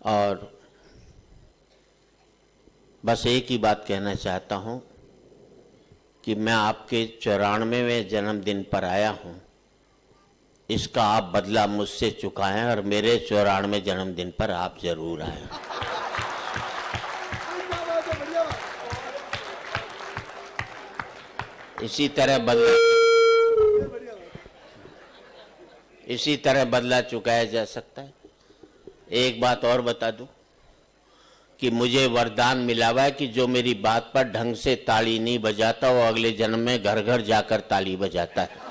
और बस एक ही बात कहना चाहता हूं कि मैं आपके 94वें जन्मदिन पर आया हूं, इसका आप बदला मुझसे चुकाएं और मेरे 94वें जन्मदिन पर आप जरूर आएं। इसी तरह बदला चुकाया जा सकता है। एक बात और बता दूं कि मुझे वरदान मिला हुआ है कि जो मेरी बात पर ढंग से ताली नहीं बजाता वो अगले जन्म में घर घर जाकर ताली बजाता है।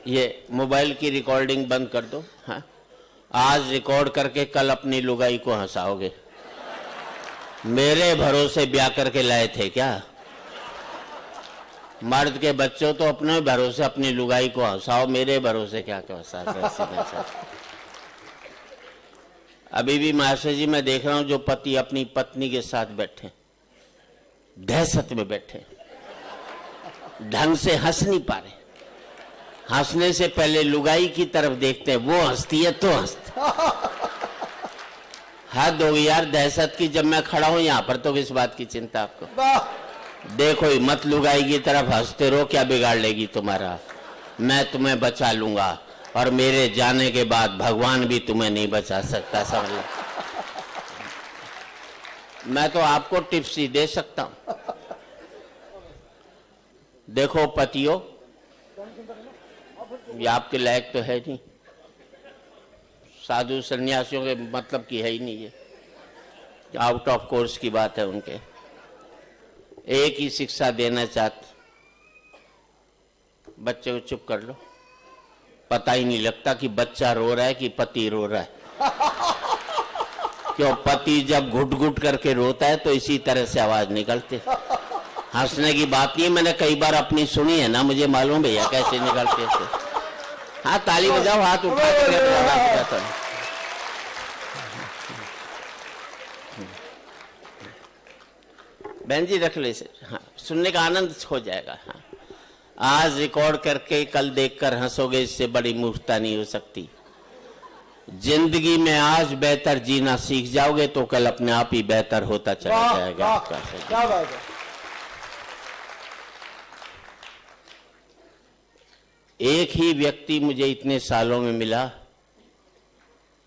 ये मोबाइल की रिकॉर्डिंग बंद कर दो। हाँ, आज रिकॉर्ड करके कल अपनी लुगाई को हंसाओगे। मेरे भरोसे ब्याह करके लाए थे क्या? मर्द के बच्चों तो अपने भरोसे अपनी लुगाई को हंसाओ, मेरे भरोसे क्या क्या हंसा। अभी भी मास्टर जी मैं देख रहा हूं जो पति अपनी पत्नी के साथ बैठे, दहशत में बैठे, ढंग से हंस नहीं पा रहे। हंसने से पहले लुगाई की तरफ देखते हैं, वो हंसती है तो हंसते। हद हो गई यार दहशत की। जब मैं खड़ा हूं यहां पर तो किस बात की चिंता आपको? देखो ही मत, लुगाई की तरफ हंसते रहो, क्या बिगाड़ लेगी तुम्हारा? मैं तुम्हें बचा लूंगा और मेरे जाने के बाद भगवान भी तुम्हें नहीं बचा सकता, समझ लो। मैं तो आपको टिप्स ही दे सकता हूं। देखो पतियों, ये आपके लायक तो है नहीं, साधु सन्यासियों के मतलब की है ही नहीं, ये आउट ऑफ कोर्स की बात है उनके। एक ही शिक्षा देना चाहते, बच्चे को चुप कर लो, पता ही नहीं लगता कि बच्चा रो रहा है कि पति रो रहा है। क्यों? पति जब घुट घुट करके रोता है तो इसी तरह से आवाज निकलती। हंसने की बात नहीं, मैंने कई बार अपनी सुनी है ना, मुझे मालूम भैया कैसे निकलते हैं। हाँ ताली बजाओ, हाथ उठा कर। बहन जी रख ले इसे, हाँ सुनने का आनंद हो जाएगा। हाँ, आज रिकॉर्ड करके कल देखकर हंसोगे, इससे बड़ी मूर्खता नहीं हो सकती। जिंदगी में आज बेहतर जीना सीख जाओगे तो कल अपने आप ही बेहतर होता चला जाएगा। क्या बात है। एक ही व्यक्ति मुझे इतने सालों में मिला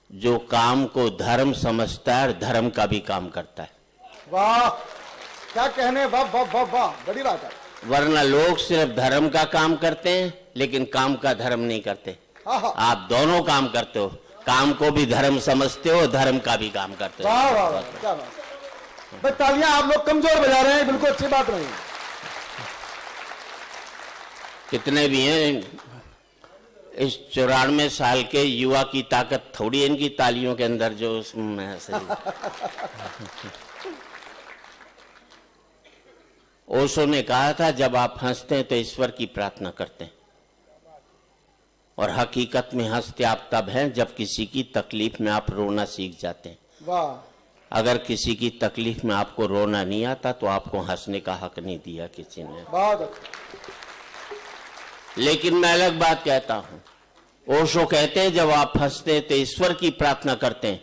जो काम को धर्म समझता है और धर्म का भी काम करता है। वाह, क्या कहने, वाह वाह वाह वाह, बड़ी बात है। वरना लोग सिर्फ धर्म का काम करते हैं लेकिन काम का धर्म नहीं करते। आप दोनों काम करते हो, काम को भी धर्म समझते हो, धर्म का भी काम करते हो। वाह वाह वाह, क्या बात। बस तालियां आप लोग कमजोर बजा रहे हैं, बिल्कुल अच्छी बात नहीं। कितने भी हैं इस 94 साल के युवा की ताकत थोड़ी इनकी तालियों के अंदर जो उसमें ओशो ने कहा था जब आप हंसते हैं तो ईश्वर की प्रार्थना करते हैं, और हकीकत में हंसते आप तब हैं जब किसी की तकलीफ में आप रोना सीख जाते हैं। वाह। अगर किसी की तकलीफ में आपको रोना नहीं आता तो आपको हंसने का हक नहीं दिया किसी ने। बहुत अच्छा। लेकिन मैं अलग बात कहता हूं। ओशो कहते हैं जब आप हंसते हैं तो ईश्वर की प्रार्थना करते हैं,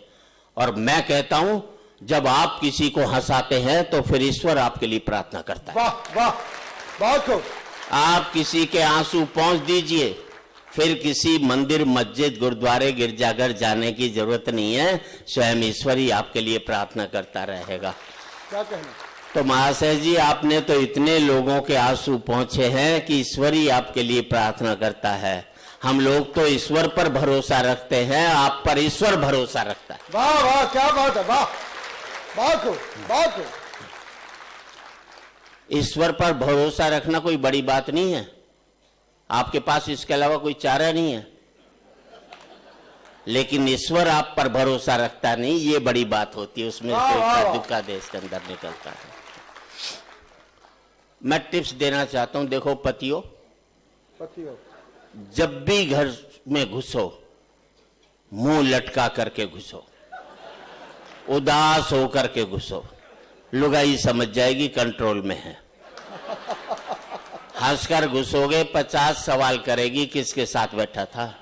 और मैं कहता हूं जब आप किसी को हंसाते हैं तो फिर ईश्वर आपके लिए प्रार्थना करता है। वाह वाह, बहुत खूब। आप किसी के आंसू पहुंच दीजिए, फिर किसी मंदिर मस्जिद गुरुद्वारे गिरजाघर जाने की जरूरत नहीं है, स्वयं ईश्वर ही आपके लिए प्रार्थना करता रहेगा। क्या कहना। तो महाशय जी आपने तो इतने लोगों के आंसू पहुंचे हैं कि ईश्वर ही आपके लिए प्रार्थना करता है। हम लोग तो ईश्वर पर भरोसा रखते हैं, आप पर ईश्वर भरोसा रखता है। वाह वाह, क्या बात है, वाह, बहुत खूब, बहुत खूब। ईश्वर पर भरोसा रखना कोई बड़ी बात नहीं है, आपके पास इसके अलावा कोई चारा नहीं है, लेकिन ईश्वर आप पर भरोसा रखता नहीं, ये बड़ी बात होती है, उसमें दुखा देश के अंदर निकलता है। मैं टिप्स देना चाहता हूं। देखो पतियों, जब भी घर में घुसो मुंह लटका करके घुसो, उदास होकर के घुसो, लुगाई समझ जाएगी कंट्रोल में है। हंसकर घुसोगे 50 सवाल करेगी किसके साथ बैठा था।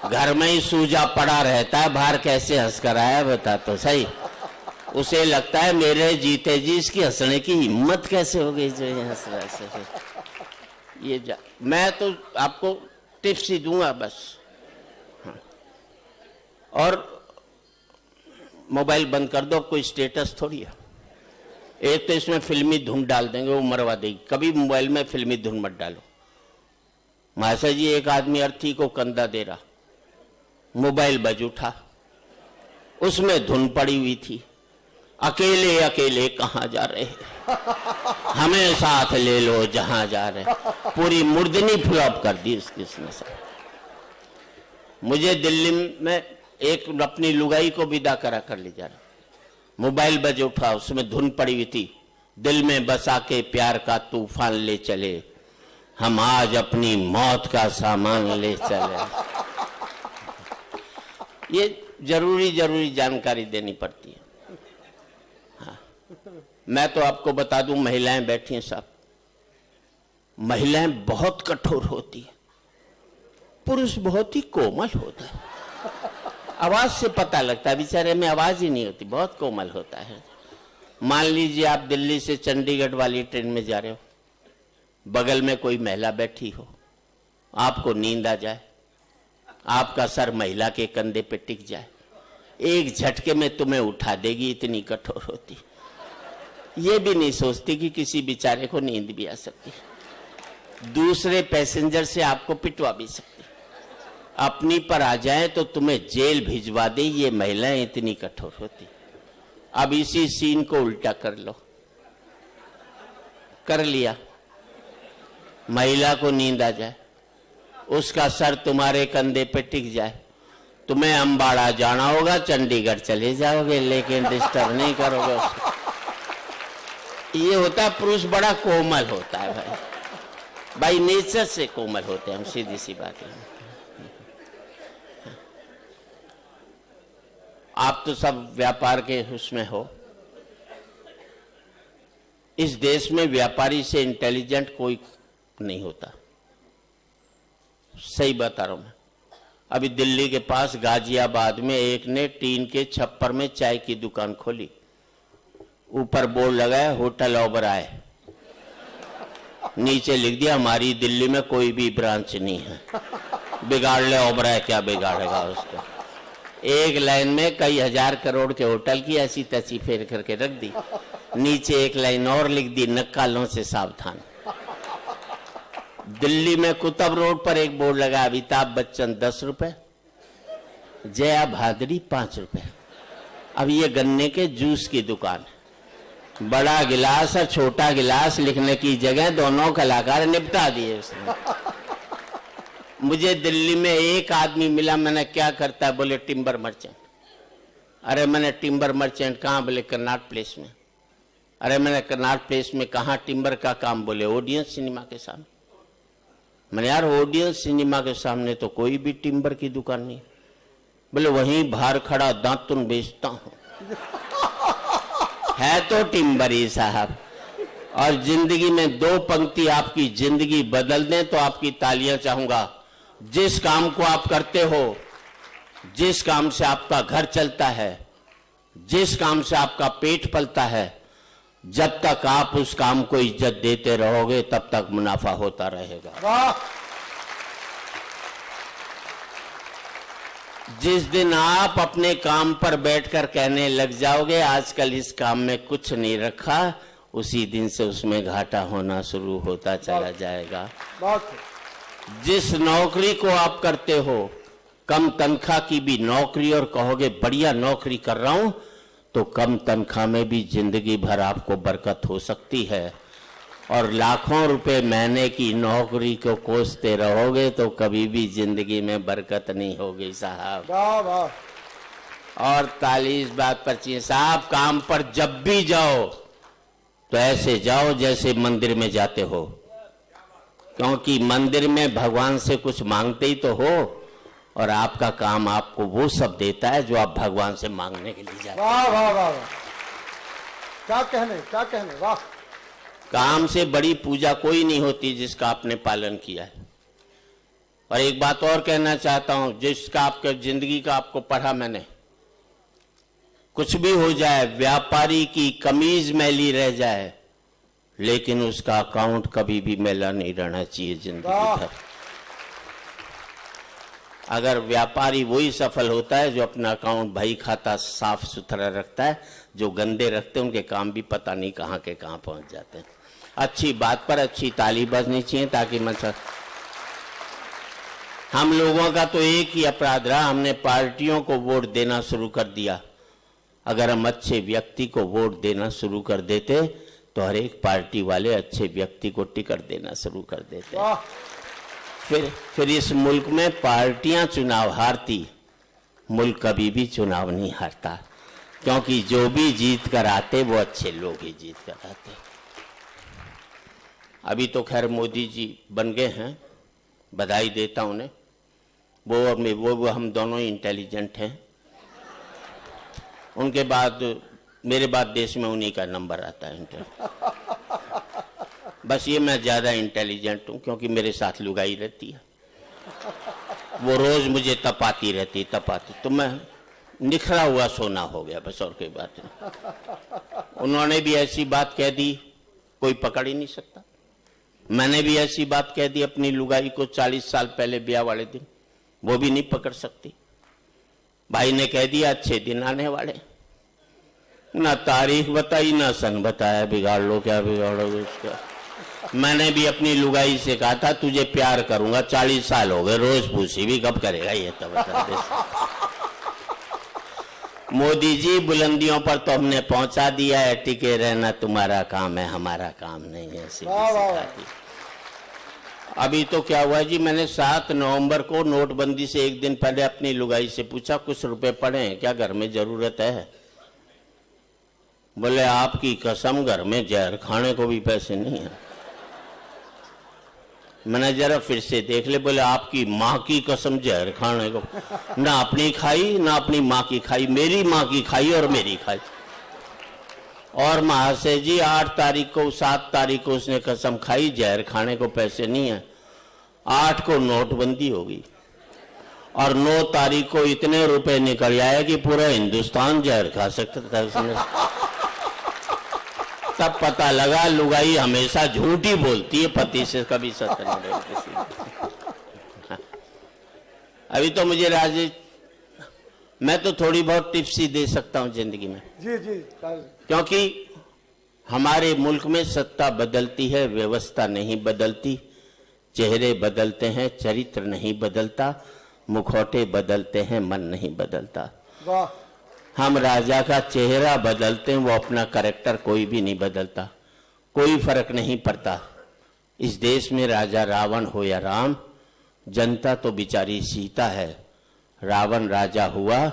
घर में ही सूजा पड़ा रहता है, बाहर कैसे हंसकर आया बता तो सही। उसे लगता है मेरे जीते जी इसकी हंसने की हिम्मत कैसे हो गई जो ये हंस रहा है। ये मैं तो आपको टिप्स ही दूंगा बस। हाँ। और मोबाइल बंद कर दो, कोई स्टेटस थोड़ी है। एक तो इसमें फिल्मी धुन डाल देंगे, वो मरवा देगी। कभी मोबाइल में फिल्मी धुन मत डालो। मासा जी, एक आदमी अर्थी को कंधा दे रहा, मोबाइल बज उठा, उसमें धुन पड़ी हुई थी, अकेले अकेले कहां जा रहे, हमें साथ ले लो जहां जा रहे। पूरी मुर्दनी फ्लॉप कर दी उसने से। मुझे दिल्ली में एक अपनी लुगाई को विदा करा कर ले जा रहा, मोबाइल बज उठा, उसमें धुन पड़ी हुई थी, दिल में बसा के प्यार का तूफान ले चले, हम आज अपनी मौत का सामान ले चले। ये जरूरी जानकारी देनी पड़ती है। हाँ। मैं तो आपको बता दूं, महिलाएं बैठी हैं साहब, महिलाएं बहुत कठोर होती है, पुरुष बहुत ही कोमल होता है। आवाज से पता लगता है, बेचारे में आवाज ही नहीं होती, बहुत कोमल होता है। मान लीजिए आप दिल्ली से चंडीगढ़ वाली ट्रेन में जा रहे हो, बगल में कोई महिला बैठी हो, आपको नींद आ जाए, आपका सर महिला के कंधे पे टिक जाए, एक झटके में तुम्हें उठा देगी, इतनी कठोर होती। ये भी नहीं सोचती कि किसी बेचारे को नींद भी आ सकती, दूसरे पैसेंजर से आपको पिटवा भी सकती, अपनी पर आ जाए तो तुम्हें जेल भिजवा दे। ये महिलाएं इतनी कठोर होती। अब इसी सीन को उल्टा कर लो, कर लिया, महिला को नींद आ जाए, उसका सर तुम्हारे कंधे पे टिक जाए, तुम्हें अंबाड़ा जाना होगा, चंडीगढ़ चले जाओगे, लेकिन डिस्टर्ब नहीं करोगे उसको। ये होता है, पुरुष बड़ा कोमल होता है भाई, बाई नेचर से कोमल होते हैं हम, सीधी सी बात है। आप तो सब व्यापार के उसमें हो, इस देश में व्यापारी से इंटेलिजेंट कोई नहीं होता, सही बता रहा हूं मैं। अभी दिल्ली के पास गाजियाबाद में एक ने टीन के छप्पर में चाय की दुकान खोली, ऊपर बोर्ड लगाया होटल ओबराय, नीचे लिख दिया हमारी दिल्ली में कोई भी ब्रांच नहीं है, बिगाड़ ले ओबराय, क्या बिगाड़ेगा उसको। एक लाइन में कई हजार करोड़ के होटल की ऐसी तैसी फेर करके रख दी, नीचे एक लाइन और लिख दी, नक्कालों से सावधान। दिल्ली में कुतुब रोड पर एक बोर्ड लगा, अमिताभ बच्चन 10 रुपए, जया भादरी 5 रुपए। अब ये गन्ने के जूस की दुकान, बड़ा गिलास और छोटा गिलास लिखने की जगह दोनों कलाकार निपटा दिए उसने। मुझे दिल्ली में एक आदमी मिला, मैंने क्या करता है, बोले टिम्बर मर्चेंट। अरे मैंने टिम्बर मर्चेंट कहाँ, बोले कर्नाट प्लेस में। अरे मैंने कर्नाट प्लेस में कहाँ टिम्बर का काम, बोले ऑडियंस सिनेमा के सामने। मैंने यार ऑडियंस सिनेमा के सामने तो कोई भी टिम्बर की दुकान नहीं, बोले वहीं बाहर खड़ा दांतुन बेचता हूं। है तो टिम्बर ही साहब। और जिंदगी में 2 पंक्ति आपकी जिंदगी बदल दें तो आपकी तालियां चाहूंगा। जिस काम को आप करते हो, जिस काम से आपका घर चलता है, जिस काम से आपका पेट पलता है, जब तक आप उस काम को इज्जत देते रहोगे तब तक मुनाफा होता रहेगा। जिस दिन आप अपने काम पर बैठकर कहने लग जाओगे आजकल इस काम में कुछ नहीं रखा, उसी दिन से उसमें घाटा होना शुरू होता चला जाएगा। जिस नौकरी को आप करते हो, कम तनख्वाह की भी नौकरी, और कहोगे बढ़िया नौकरी कर रहा हूं, तो कम तनख्वाह में भी जिंदगी भर आपको बरकत हो सकती है। और लाखों रुपए महीने की नौकरी को कोसते रहोगे तो कभी भी जिंदगी में बरकत नहीं होगी साहब। और ताली इस बात पर चाहिए साहब, काम पर जब भी जाओ तो ऐसे जाओ जैसे मंदिर में जाते हो, क्योंकि मंदिर में भगवान से कुछ मांगते ही तो हो, और आपका काम आपको वो सब देता है जो आप भगवान से मांगने के लिए जाते हैं। वाह वाह वाह, क्या कहने, क्या कहने, वाह। काम से बड़ी पूजा कोई नहीं होती जिसका आपने पालन किया है। और एक बात और कहना चाहता हूं, जिसका आपके जिंदगी का आपको पढ़ा मैंने, कुछ भी हो जाए, व्यापारी की कमीज मैली रह जाए लेकिन उसका अकाउंट कभी भी मैला नहीं रहना चाहिए जिंदगी भर। अगर व्यापारी वही सफल होता है जो अपना अकाउंट भाई खाता साफ सुथरा रखता है, जो गंदे रखते हैं उनके काम भी पता नहीं कहां के कहां पहुंच जाते हैं। अच्छी बात पर अच्छी ताली बजनी चाहिए ताकि मतलब हम लोगों का तो एक ही अपराध रहा, हमने पार्टियों को वोट देना शुरू कर दिया। अगर हम अच्छे व्यक्ति को वोट देना शुरू कर देते तो हर एक पार्टी वाले अच्छे व्यक्ति को टिकट देना शुरू कर देते। फिर इस मुल्क में पार्टियां चुनाव हारती, मुल्क कभी भी चुनाव नहीं हारता, क्योंकि जो भी जीत कर आते वो अच्छे लोग ही जीत कर आते। अभी तो खैर मोदी जी बन गए हैं, बधाई देता उन्हें। वो हम दोनों ही इंटेलिजेंट हैं। उनके बाद मेरे बाद देश में उन्हीं का नंबर आता है। बस ये मैं ज्यादा इंटेलिजेंट हूं क्योंकि मेरे साथ लुगाई रहती है, वो रोज मुझे तपाती रहती, तो मैं निखरा हुआ सोना हो गया, बस और कोई बात नहीं। उन्होंने भी ऐसी बात कह दी कोई पकड़ ही नहीं सकता। मैंने भी ऐसी बात कह दी अपनी लुगाई को 40 साल पहले ब्याह वाले दिन, वो भी नहीं पकड़ सकती। भाई ने कह दिया अच्छे दिन आने वाले, ना तारीख बताई ना सन बताया, बिगाड़ लो क्या बिगाड़ोगे उसका। मैंने भी अपनी लुगाई से कहा था तुझे प्यार करूंगा, 40 साल हो गए, रोज पूछी भी कब करेगा ये, तब बता दे। मोदी जी बुलंदियों पर तो हमने पहुंचा दिया है, टिके रहना तुम्हारा काम है, हमारा काम नहीं है, सीधी। अभी तो क्या हुआ जी, मैंने 7 नवंबर को नोटबंदी से एक दिन पहले अपनी लुगाई से पूछा कुछ रुपए पड़े हैं क्या, घर में जरूरत है? बोले आपकी कसम घर में जहर खाने को भी पैसे नहीं है। मैंने जरा फिर से देख ले, बोले आपकी माँ की कसम जहर खाने को, ना अपनी खाई ना अपनी माँ की खाई, मेरी माँ की खाई और मेरी खाई। और महाशय जी 8 तारीख को 7 तारीख को उसने कसम खाई जहर खाने को पैसे नहीं है, 8 को नोटबंदी होगी और 9 तारीख को इतने रुपए निकल आए कि पूरा हिंदुस्तान जहर खा सकता था उसने। तब पता लगा लुगाई हमेशा झूठी बोलती है, पति से कभी सत्य नहीं बोलती। अभी तो मुझे राजेश, मैं तो थोड़ी बहुत टिप्स ही दे सकता हूं जिंदगी में। जी जी, क्योंकि हमारे मुल्क में सत्ता बदलती है, व्यवस्था नहीं बदलती। चेहरे बदलते हैं, चरित्र नहीं बदलता। मुखौटे बदलते हैं, मन नहीं बदलता। वाह। हम राजा का चेहरा बदलते हैं, वो अपना कैरेक्टर कोई भी नहीं बदलता। कोई फर्क नहीं पड़ता। इस देश में राजा रावण हो या राम, जनता तो बेचारी सीता है। रावण राजा हुआ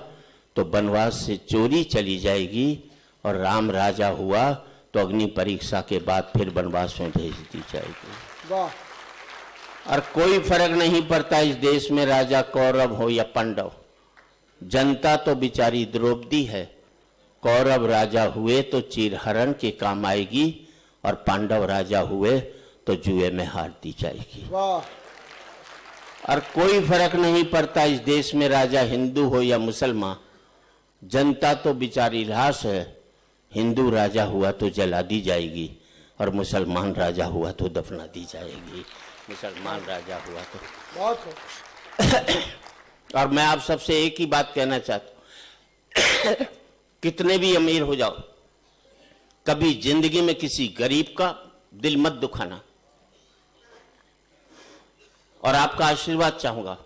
तो वनवास से चोरी चली जाएगी और राम राजा हुआ तो अग्नि परीक्षा के बाद फिर वनवास में भेज दी जाएगी। वाह। और कोई फर्क नहीं पड़ता इस देश में राजा कौरव हो या पांडव। जनता तो बेचारी द्रौपदी है। कौरव राजा हुए तो चीरहरण के काम आएगी और पांडव राजा हुए तो जुए में हार दी जाएगी। वाह। और कोई फर्क नहीं पड़ता इस देश में राजा हिंदू हो या मुसलमान। जनता तो बेचारी लाश है। हिंदू राजा हुआ तो जला दी जाएगी और मुसलमान राजा हुआ तो दफना दी जाएगी। मुसलमान राजा हुआ तो बहुत। और मैं आप सबसे एक ही बात कहना चाहता हूं कितने भी अमीर हो जाओ, कभी जिंदगी में किसी गरीब का दिल मत दुखाना। और आपका आशीर्वाद चाहूंगा।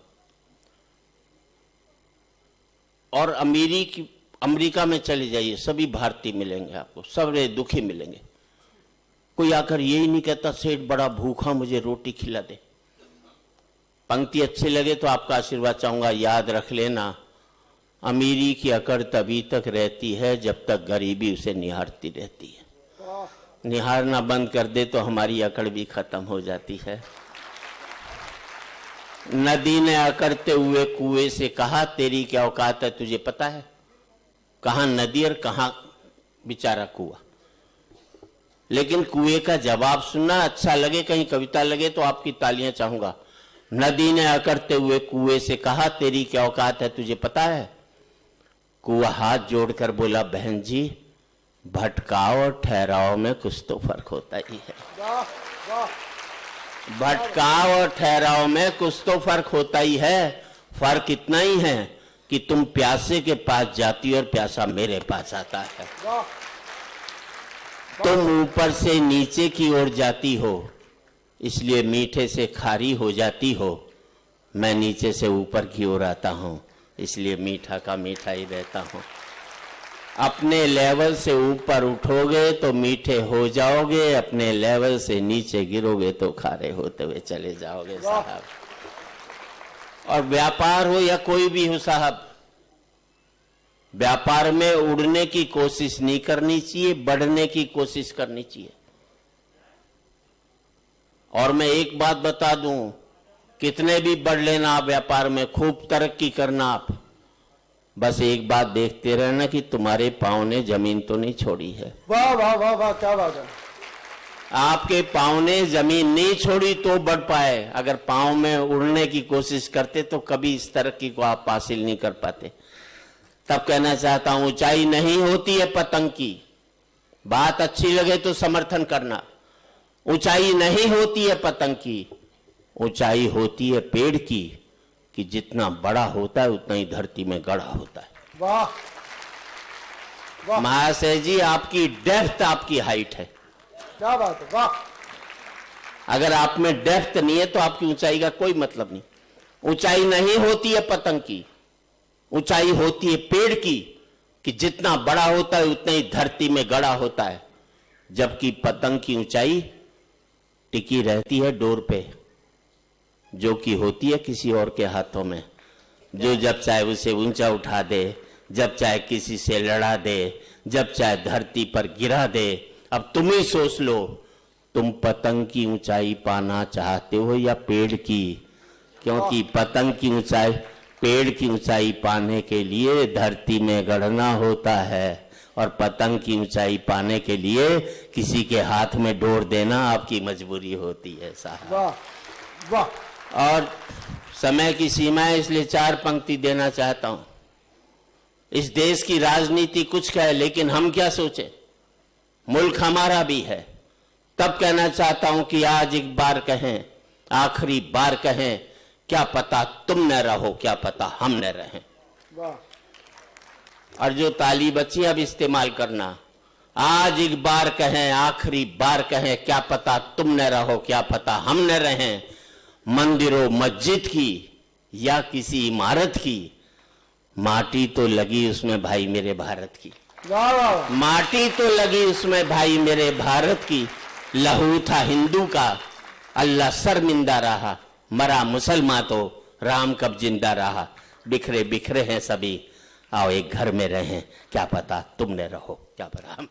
और अमेरिका में चले जाइए, सभी भारतीय मिलेंगे आपको, सब दुखी मिलेंगे। कोई आकर यही नहीं कहता सेठ बड़ा भूखा मुझे रोटी खिला दे। पंक्ति अच्छी लगे तो आपका आशीर्वाद चाहूंगा। याद रख लेना, अमीरी की अकड़ तभी तक रहती है जब तक गरीबी उसे निहारती रहती है। निहारना बंद कर दे तो हमारी अकड़ भी खत्म हो जाती है। नदी ने अकड़ते हुए कुएं से कहा तेरी क्या औकात है तुझे पता है? कहां नदी और कहां बेचारा कुआं। लेकिन कुएं का जवाब सुनना अच्छा लगे, कहीं कविता लगे तो आपकी तालियां चाहूंगा। नदी ने अकड़ते हुए कुएं से कहा, तेरी क्या औकात है, तुझे पता है? कुआं हाथ जोड़कर बोला, बहन जी, भटकाव और ठहराव में कुछ तो फर्क होता ही है। भटकाव और ठहराव में कुछ तो फर्क होता ही है। फर्क इतना ही है कि तुम प्यासे के पास जाती और प्यासा मेरे पास आता है। तुम ऊपर से नीचे की ओर जाती हो, इसलिए मीठे से खारी हो जाती हो। मैं नीचे से ऊपर की ओर आता हूं, इसलिए मीठा का मीठा ही रहता हूं। अपने लेवल से ऊपर उठोगे तो मीठे हो जाओगे, अपने लेवल से नीचे गिरोगे तो खारे होते हुए चले जाओगे साहब। और व्यापार हो या कोई भी हो साहब, व्यापार में उड़ने की कोशिश नहीं करनी चाहिए, बढ़ने की कोशिश करनी चाहिए। और मैं एक बात बता दूं, कितने भी बढ़ लेना आप व्यापार में, खूब तरक्की करना आप, बस एक बात देखते रहना कि तुम्हारे पांव ने जमीन तो नहीं छोड़ी है। वाह वाह वाह वाह, क्या बात है। आपके पांव ने जमीन नहीं छोड़ी तो बढ़ पाए। अगर पांव में उड़ने की कोशिश करते तो कभी इस तरक्की को आप हासिल नहीं कर पाते। तब कहना चाहता हूं, ऊंचाई नहीं होती है पतंग की, बात अच्छी लगे तो समर्थन करना। ऊंचाई नहीं होती है पतंग की, ऊंचाई होती है पेड़ की, कि जितना बड़ा होता है उतना ही धरती में गड़ा होता है। वाह वाह, महाशय जी, आपकी डेप्थ आपकी हाइट है। क्या बात है, वाह। अगर आप में डेप्थ नहीं है तो आपकी ऊंचाई का कोई मतलब नहीं। ऊंचाई नहीं होती है पतंग की, ऊंचाई होती है पेड़ की, कि जितना बड़ा होता है उतना ही धरती में गड़ा होता है। जबकि पतंग की ऊंचाई टिकी रहती है डोर पे, जो कि होती है किसी और के हाथों में, जो जब चाहे उसे ऊंचा उठा दे, जब चाहे किसी से लड़ा दे, जब चाहे धरती पर गिरा दे। अब तुम ही सोच लो, तुम पतंग की ऊंचाई पाना चाहते हो या पेड़ की? क्योंकि पतंग की ऊंचाई, पेड़ की ऊंचाई पाने के लिए धरती में गड़ना होता है, और पतंग की ऊंचाई पाने के लिए किसी के हाथ में डोर देना आपकी मजबूरी होती है साहब। वाह वाह। और समय की सीमा है, इसलिए 4 पंक्ति देना चाहता हूं। इस देश की राजनीति कुछ कहे, लेकिन हम क्या सोचे, मुल्क हमारा भी है। तब कहना चाहता हूं कि आज एक बार कहें, आखिरी बार कहें, क्या पता तुम न रहो, क्या पता हम न रहें। वाह। और जो ताली बची अब इस्तेमाल करना। आज एक बार कहें, आखिरी बार कहें, क्या पता तुम न रहो, क्या पता हम न रहें। मंदिरों मस्जिद की या किसी इमारत की, माटी तो लगी उसमें भाई मेरे भारत की। वाह वाह। माटी तो लगी उसमें भाई मेरे भारत की। लहू था हिंदू का, अल्लाह शर्मिंदा रहा, मरा मुसलमान तो राम कब जिंदा रहा। बिखरे बिखरे हैं सभी, आओ एक घर में रहें, क्या पता तुम न रहो, क्या पता हम।